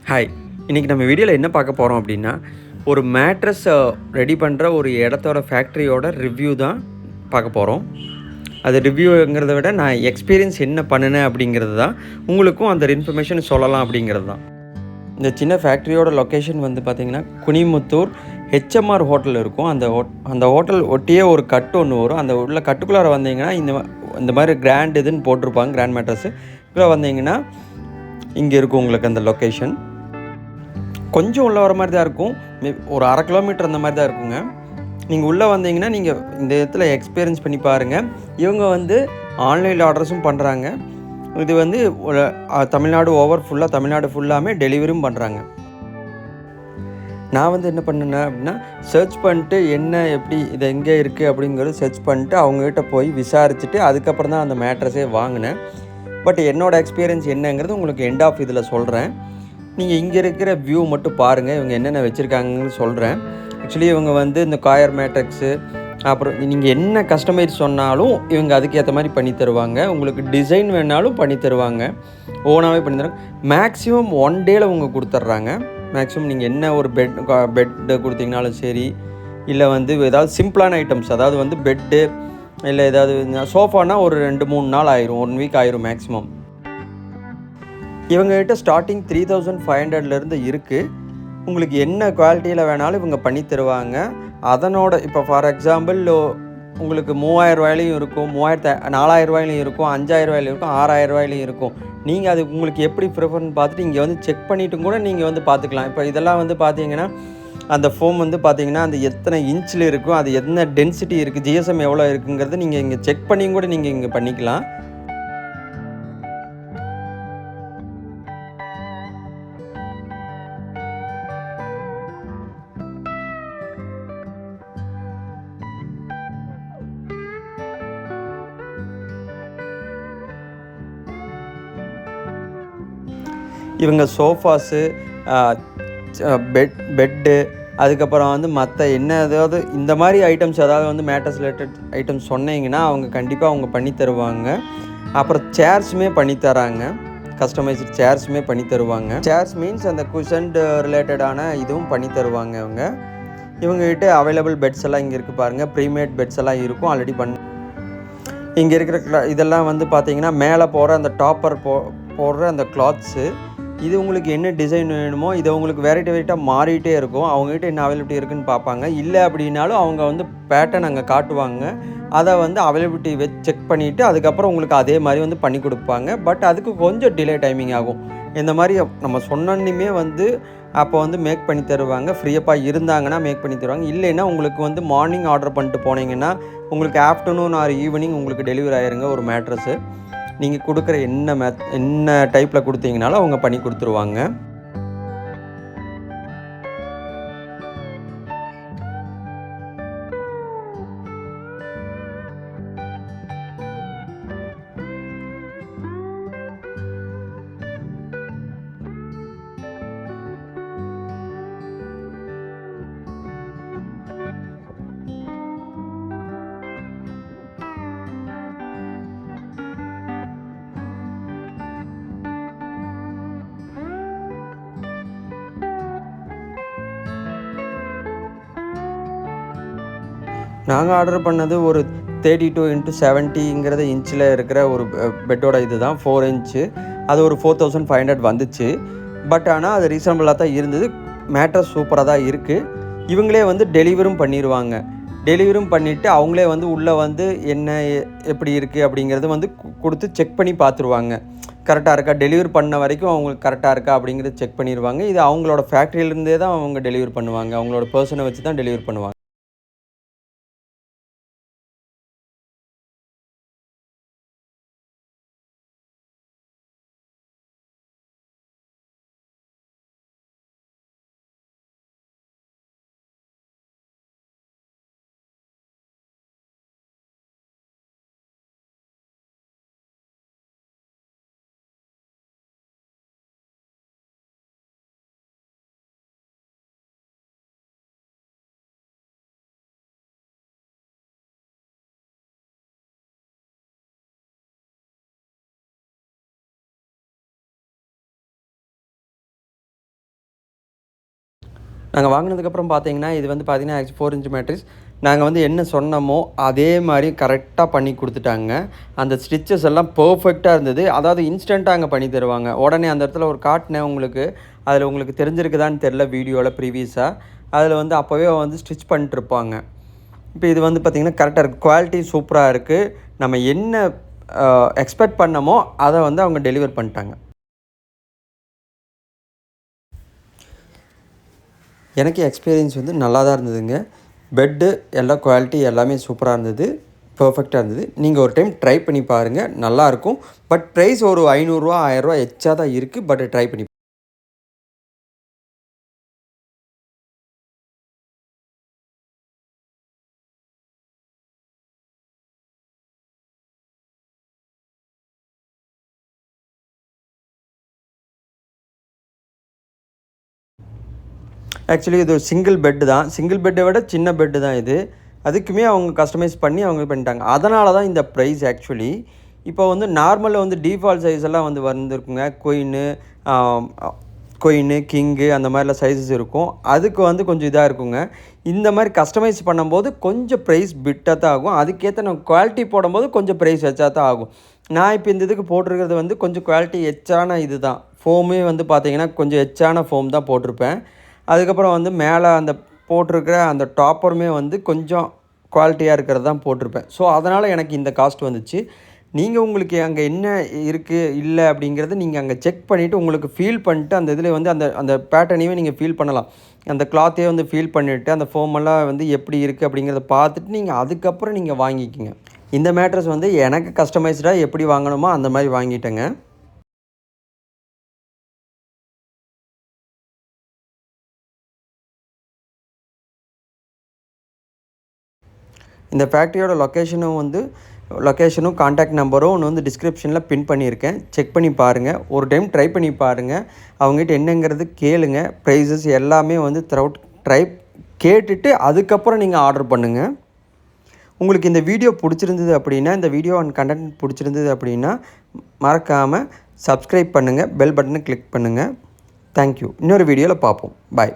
Hi. இன்றைக்கி நம்ம வீடியோவில் என்ன பார்க்க போகிறோம் அப்படின்னா, ஒரு மேட்ரஸ் ரெடி பண்ணுற ஒரு இடத்தோட ஃபேக்ட்ரியோட ரிவ்யூ தான் பார்க்க போகிறோம். அது ரிவ்யூங்கிறத விட நான் எக்ஸ்பீரியன்ஸ் என்ன பண்ணினேன் அப்படிங்கிறது தான் உங்களுக்கும் அந்த இன்ஃபர்மேஷன் சொல்லலாம் அப்படிங்கிறது தான். இந்த சின்ன ஃபேக்ட்ரியோட லொக்கேஷன் வந்து பார்த்திங்கன்னா குனிமுத்தூர் ஹெச்எம்ஆர் ஹோட்டல் இருக்கும். அந்த ஹோட்டல் ஒட்டியே ஒரு கட்டு ஒன்று வரும். அந்த உள்ள கட்டுக்குள்ளார வந்தீங்கன்னா இந்த மாதிரி கிராண்ட் இதுன்னு போட்டிருப்பாங்க, கிராண்ட் மேட்ரஸ்ஸு. உள்ளே வந்தீங்கன்னா இங்கே இருக்கும் உங்களுக்கு அந்த லொக்கேஷன். கொஞ்சம் உள்ளே வர மாதிரி தான் இருக்கும். ஒரு 1/2 கிலோமீட்டர் அந்த மாதிரி தான் இருக்குங்க. நீங்கள் உள்ளே வந்தீங்கன்னா நீங்கள் இந்த இடத்துல எக்ஸ்பீரியன்ஸ் பண்ணி பாருங்கள். இவங்க வந்து ஆன்லைனில் ஆர்டர்ஸும் பண்ணுறாங்க. இது வந்து ஒரு தமிழ்நாடு தமிழ்நாடு ஃபுல்லாமே டெலிவரியும் பண்ணுறாங்க. நான் வந்து என்ன பண்ணேன்னா அப்படின்னா, சர்ச் பண்ணிட்டு என்ன எப்படி இது எங்கே இருக்குது அப்படிங்கிறது சர்ச் பண்ணிட்டு அவங்ககிட்ட போய் விசாரிச்சுட்டு அதுக்கப்புறம் தான் அந்த மேட்ரஸே வாங்கினேன். பட் என்னோடய எக்ஸ்பீரியன்ஸ் என்னங்கிறது உங்களுக்கு எண்ட் ஆஃப் இதில் சொல்கிறேன். நீங்கள் இங்கே இருக்கிற வியூ மட்டும் பாருங்கள். இவங்க என்னென்ன வச்சுருக்காங்கன்னு சொல்கிறேன். ஆக்சுவலி இவங்க வந்து இந்த காயர் மேட்ரிக்ஸு, அப்புறம் நீங்கள் என்ன கஸ்டமைஸ் சொன்னாலும் இவங்க அதுக்கேற்ற மாதிரி பண்ணி தருவாங்க. உங்களுக்கு டிசைன் வேணாலும் பண்ணி தருவாங்க. ஓனாகவே பண்ணி தருவாங்க. மேக்ஸிமம் 1 டேயில் அவங்க கொடுத்துட்றாங்க. மேக்ஸிமம் நீங்கள் என்ன ஒரு பெட்டு கொடுத்தீங்கனாலும் சரி, இல்லை வந்து ஏதாவது சிம்பிளான ஐட்டம்ஸ், அதாவது வந்து பெட்டு இல்லை ஏதாவது சோஃபானா ஒரு 2-3 நாள் ஆயிரும், 1 வீக் ஆயிரும் மேக்ஸிமம். இவங்ககிட்ட ஸ்டார்டிங் 3500லேருந்து இருக்குது. உங்களுக்கு என்ன குவாலிட்டியில் வேணாலும் இவங்க பண்ணி தருவாங்க. அதனோட இப்போ ஃபார் எக்ஸாம்பிள் உங்களுக்கு 3000 இருக்கும், 4000 இருக்கும், 5000 இருக்கும், 6000 இருக்கும். நீங்கள் அது உங்களுக்கு எப்படி ப்ரிஃபர்னு பார்த்துட்டு இங்கே வந்து செக் பண்ணிவிட்டு கூட நீங்கள் வந்து பார்த்துக்கலாம். இப்போ இதெல்லாம் வந்து பார்த்தீங்கன்னா அந்த ஃபோம் வந்து பார்த்தீங்கன்னா அந்த எத்தனை இன்ச்சில் இருக்கும், அது என்ன டென்சிட்டி இருக்குது, ஜிஎஸ்எம் எவ்வளோ இருக்குங்கிறது நீங்கள் இங்கே செக் பண்ணியும் கூட நீங்கள் இங்கே பண்ணிக்கலாம். இவங்க சோஃபாஸு, பெட்டு, அதுக்கப்புறம் வந்து மற்ற என்ன ஏதாவது இந்த மாதிரி ஐட்டம்ஸ் ஏதாவது வந்து மேட்ரஸ் ரிலேட்டட் ஐட்டம்ஸ் சொன்னீங்கன்னா அவங்க கண்டிப்பாக அவங்க பண்ணி தருவாங்க. அப்புறம் சேர்ஸுமே பண்ணி தராங்க. கஸ்டமைஸ்டு சேர்ஸுமே பண்ணி தருவாங்க. சேர்ஸ் மீன்ஸ் அந்த குஷன்டு ரிலேட்டடான இதுவும் பண்ணி தருவாங்க இவங்க. இவங்ககிட்ட அவைலபிள் பெட்ஸ் எல்லாம் இங்கே இருக்குது பாருங்கள். ப்ரீமேட் பெட்ஸ் எல்லாம் இருக்கும் ஆல்ரெடி இங்கே இருக்கிற இதெல்லாம் வந்து பார்த்தீங்கன்னா மேலே போகிற அந்த டாப்பர் போடுற அந்த கிளாத்ஸு. இது உங்களுக்கு என்ன டிசைன் வேணுமோ இதை உங்களுக்கு வெரைட்டாக மாறிட்டே இருக்கும். அவங்ககிட்ட என்ன அவைலபிலிட்டி இருக்குதுன்னு பார்ப்பாங்க. இல்லை அப்படின்னாலும் அவங்க வந்து பேட்டர்ன் அங்கே காட்டுவாங்க. அதை வந்து அவைலபிலிட்டி செக் பண்ணிவிட்டு அதுக்கப்புறம் உங்களுக்கு அதே மாதிரி வந்து பண்ணி கொடுப்பாங்க. பட் அதுக்கு கொஞ்சம் டிலே டைமிங் ஆகும். இந்த மாதிரி நம்ம சொன்னோன்னுமே வந்து அப்போ வந்து மேக் பண்ணி தருவாங்க. ஃப்ரீயப்பாக இருந்தாங்கன்னா மேக் பண்ணி தருவாங்க. இல்லைன்னா உங்களுக்கு வந்து மார்னிங் ஆர்டர் பண்ணிட்டு போனீங்கன்னா உங்களுக்கு ஆஃப்டர்நூன் ஆர் ஈவினிங் உங்களுக்கு டெலிவரி ஆயிருங்க ஒரு மேட்ரஸ்ஸு. நீங்கள் கொடுக்குற என்ன டைப்பில் கொடுத்தீங்கனாலும் அவங்க பண்ணி கொடுத்துருவாங்க. நாங்கள் ஆர்டர் பண்ணது ஒரு 32x70 இன்ச்சில் இருக்கிற ஒரு பெட்டோட இது தான் 4 இன்ச்சு. அது ஒரு 4500 வந்துச்சு. பட் ஆனால் அது ரீசனபிளாக தான் இருந்தது. மேட்ரஸ் சூப்பராக தான் இருக்குது. இவங்களே வந்து டெலிவரும் பண்ணிடுவாங்க. டெலிவரும் பண்ணிவிட்டு அவங்களே வந்து உள்ளே வந்து என்ன எப்படி இருக்குது அப்படிங்கிறது வந்து கொடுத்து செக் பண்ணி பார்த்துருவாங்க. கரெக்டாக இருக்கா, டெலிவரி பண்ண வரைக்கும் அவங்களுக்கு கரெக்டாக இருக்கா அப்படிங்கிறது செக் பண்ணிடுவாங்க. இது அவங்களோட ஃபேக்ட்ரியிலேருந்தே தான் அவங்க டெலிவரி பண்ணுவாங்க. அவங்களோட பர்சனை வச்சு தான் டெலிவரி பண்ணுவாங்க. நாங்கள் வாங்கினதுக்கப்புறம் பார்த்தீங்கன்னா இது வந்து பார்த்தீங்கன்னா 4 இன்ச் மேட்ரிக்ஸ். நாங்கள் வந்து என்ன சொன்னோமோ அதே மாதிரி கரெக்டாக பண்ணி கொடுத்துட்டாங்க. அந்த ஸ்டிச்சஸ் எல்லாம் பர்ஃபெக்டாக இருந்தது. அதாவது இன்ஸ்டண்ட்டாக அங்கே பண்ணி தருவாங்க. உடனே அந்த இடத்துல ஒரு காட்டினேன் உங்களுக்கு. அதில் உங்களுக்கு தெரிஞ்சிருக்குதான்னு தெரில வீடியோவில் ப்ரீவியஸாக. அதில் வந்து அப்போவே வந்து ஸ்டிச் பண்ணிட்டுருப்பாங்க. இப்போ இது வந்து பார்த்திங்கன்னா கரெக்டாக இருக்குது. குவாலிட்டி சூப்பராக இருக்குது. நம்ம என்ன எக்ஸ்பெக்ட் பண்ணமோ அதை வந்து அவங்க டெலிவர் பண்ணிட்டாங்க. எனக்கு எக்ஸ்பீரியன்ஸ் வந்து நல்லா தான் இருந்ததுங்க. பெட்டு எல்லா குவாலிட்டி எல்லாமே சூப்பராக இருந்தது. பர்ஃபெக்டாக இருந்தது. நீங்கள் ஒரு டைம் ட்ரை பண்ணி பாருங்கள். நல்லாயிருக்கும். பட் ப்ரைஸ் ஒரு ₹500 ₹1000 எச்சா தான் இருக்குது. பட் ட்ரை பண்ணி ஆக்சுவலி இது ஒரு சிங்கிள் பெட்டு தான். சிங்கிள் பெட்டை விட சின்ன பெட்டு தான் இது. அதுக்குமே அவங்க கஸ்டமைஸ் பண்ணி அவங்க பண்ணிட்டாங்க. அதனால தான் இந்த ப்ரைஸ் ஆக்சுவலி. இப்போ வந்து நார்மலில் வந்து டிஃபால்ட் சைஸ் எல்லாம் வந்து வந்துருக்குங்க. குயின்னு, கிங்கு அந்த மாதிரிலாம் சைஸஸ் இருக்கும். அதுக்கு வந்து கொஞ்சம் இதாக இருக்குங்க. இந்த மாதிரி கஸ்டமைஸ் பண்ணும்போது கொஞ்சம் ப்ரைஸ் பிட்டாக தான் ஆகும். அதுக்கேற்ற நம்ம குவாலிட்டி போடும்போது கொஞ்சம் ப்ரைஸ் வச்சா தான் ஆகும். நான் இப்போ இந்த இதுக்கு போட்டிருக்கிறது வந்து கொஞ்சம் குவாலிட்டி எச்சான இது தான். ஃபோமே வந்து பார்த்திங்கன்னா கொஞ்சம் எச்சான ஃபோம் தான் போட்டிருப்பேன். அதுக்கப்புறம் வந்து மேலே அந்த போட்டிருக்கிற அந்த டாப்பருமே வந்து கொஞ்சம் குவாலிட்டியாக இருக்கிறது தான் போட்டிருப்பேன். ஸோ அதனால் எனக்கு இந்த காஸ்ட் வந்துச்சு. நீங்கள் உங்களுக்கு அங்கே என்ன இருக்குது இல்லை அப்படிங்கிறத நீங்கள் அங்கே செக் பண்ணிவிட்டு உங்களுக்கு ஃபீல் பண்ணிட்டு அந்த இதில் வந்து அந்த அந்த பேட்டர்னையும் நீங்கள் ஃபீல் பண்ணலாம். அந்த கிளாத்தையே வந்து ஃபீல் பண்ணிவிட்டு அந்த ஃபோமெல்லாம் வந்து எப்படி இருக்குது அப்படிங்கிறத பார்த்துட்டு நீங்கள் அதுக்கப்புறம் நீங்கள் வாங்கிக்கிங்க. இந்த மேட்ரஸ் வந்து எனக்கு கஸ்டமைஸ்டாக எப்படி வாங்கணுமோ அந்த மாதிரி வாங்கிட்டேங்க. இந்த ஃபேக்ட்ரியோட லொக்கேஷனும் கான்டாக்ட் நம்பரும் ஒன்று வந்து டிஸ்கிரிப்ஷனில் பின் பண்ணியிருக்கேன். செக் பண்ணி பாருங்கள். ஒரு டைம் ட்ரை பண்ணி பாருங்கள். அவங்ககிட்ட என்னங்கிறது கேளுங்க. ப்ரைஸஸ் எல்லாமே வந்து கேட்டுட்டு அதுக்கப்புறம் நீங்கள் ஆர்டர் பண்ணுங்கள். உங்களுக்கு இந்த வீடியோ பிடிச்சிருந்தது அப்படின்னா, இந்த வீடியோ அண்ட் கண்டென்ட் பிடிச்சிருந்தது அப்படின்னா மறக்காமல் சப்ஸ்கிரைப் பண்ணுங்கள். பெல் பட்டனை கிளிக் பண்ணுங்கள். தேங்க்யூ. இன்னொரு வீடியோவில் பார்ப்போம். பாய்.